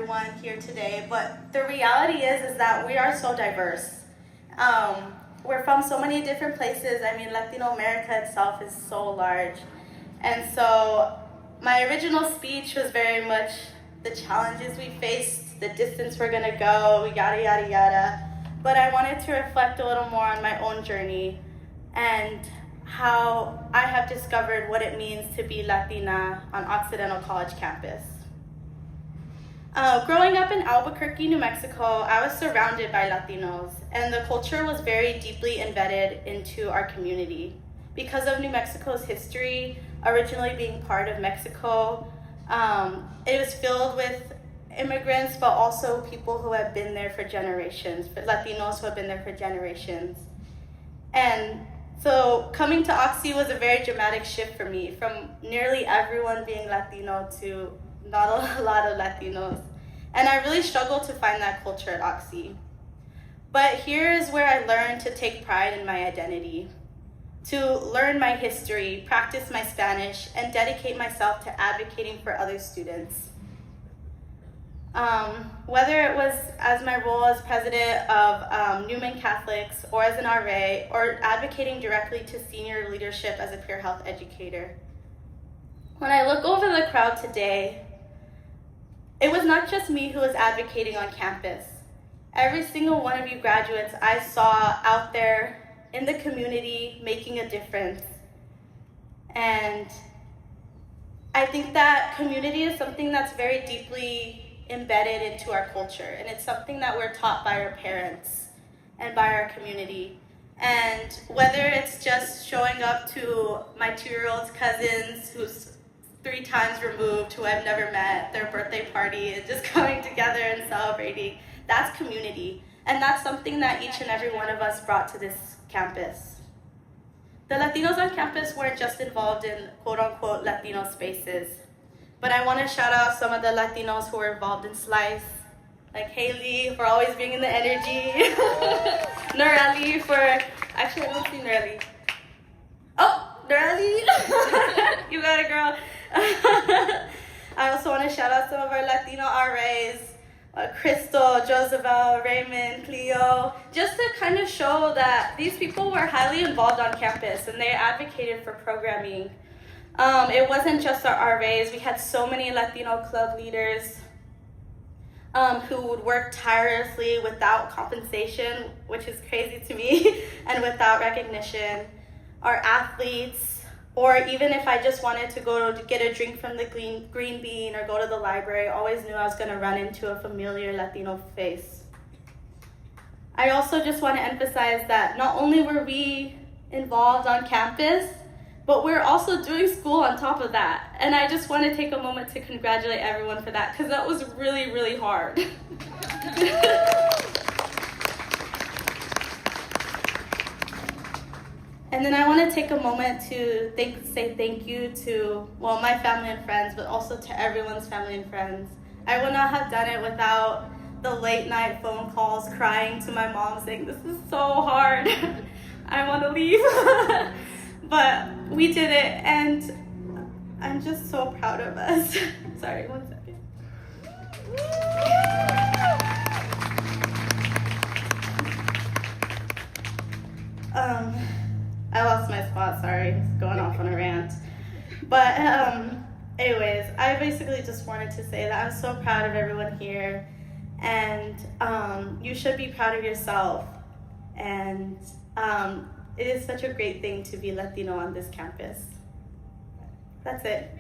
everyone here today, but the reality is that we are so diverse. We're from so many different places. I mean, Latino America itself is so large. And so my original speech was very much the challenges we faced, the distance we're gonna go, yada, yada, yada. But I wanted to reflect a little more on my own journey and how I have discovered what it means to be Latina on Occidental College campus. Growing up in Albuquerque, New Mexico, I was surrounded by Latinos, and the culture was very deeply embedded into our community. Because of New Mexico's history, originally being part of Mexico, it was filled with immigrants, but also people who have been there for generations, Latinos who have been there for generations. And so coming to Oxy was a very dramatic shift for me, from nearly everyone being Latino to not a lot of Latinos. And I really struggled to find that culture at Oxy. But here is where I learned to take pride in my identity, to learn my history, practice my Spanish, and dedicate myself to advocating for other students. Whether it was as my role as president of Newman Catholics, or as an RA, or advocating directly to senior leadership as a peer health educator. When I look over the crowd today, it was not just me who was advocating on campus. Every single one of you graduates I saw out there in the community making a difference. And I think that community is something that's very deeply embedded into our culture, and it's something that we're taught by our parents and by our community. And whether it's just showing up to my 2-year-old's cousins who's 3 times removed, who I've never met, their birthday party, and just coming together and celebrating, that's community. And that's something that each and every one of us brought to this campus. The Latinos on campus weren't just involved in quote-unquote Latino spaces, but I want to shout out some of the Latinos who were involved in Slice, like Haley for always bringing the energy, Norelli for, actually I don't see Norelli. Oh, Norelli, you got it, girl. I also want to shout out some of our Latino RAs, Crystal, Josabel, Raymond, Cleo, just to kind of show that these people were highly involved on campus and they advocated for programming. It wasn't just our RAs. We had so many Latino club leaders who would work tirelessly without compensation, which is crazy to me, and without recognition. Our athletes, or even if I just wanted to go to get a drink from the Green Bean or go to the library, I always knew I was going to run into a familiar Latino face. I also just want to emphasize that not only were we involved on campus, but we're also doing school on top of that. And I just want to take a moment to congratulate everyone for that, because that was really, really hard. And then I want to take a moment to say thank you to, well, my family and friends, but also to everyone's family and friends. I would not have done it without the late night phone calls, crying to my mom saying, this is so hard, I want to leave. But we did it, and I'm just so proud of us. Sorry, 1 second. I lost my spot, sorry, going off on a rant. But anyways, I basically just wanted to say that I'm so proud of everyone here, and you should be proud of yourself. And it is such a great thing to be Latino on this campus. That's it.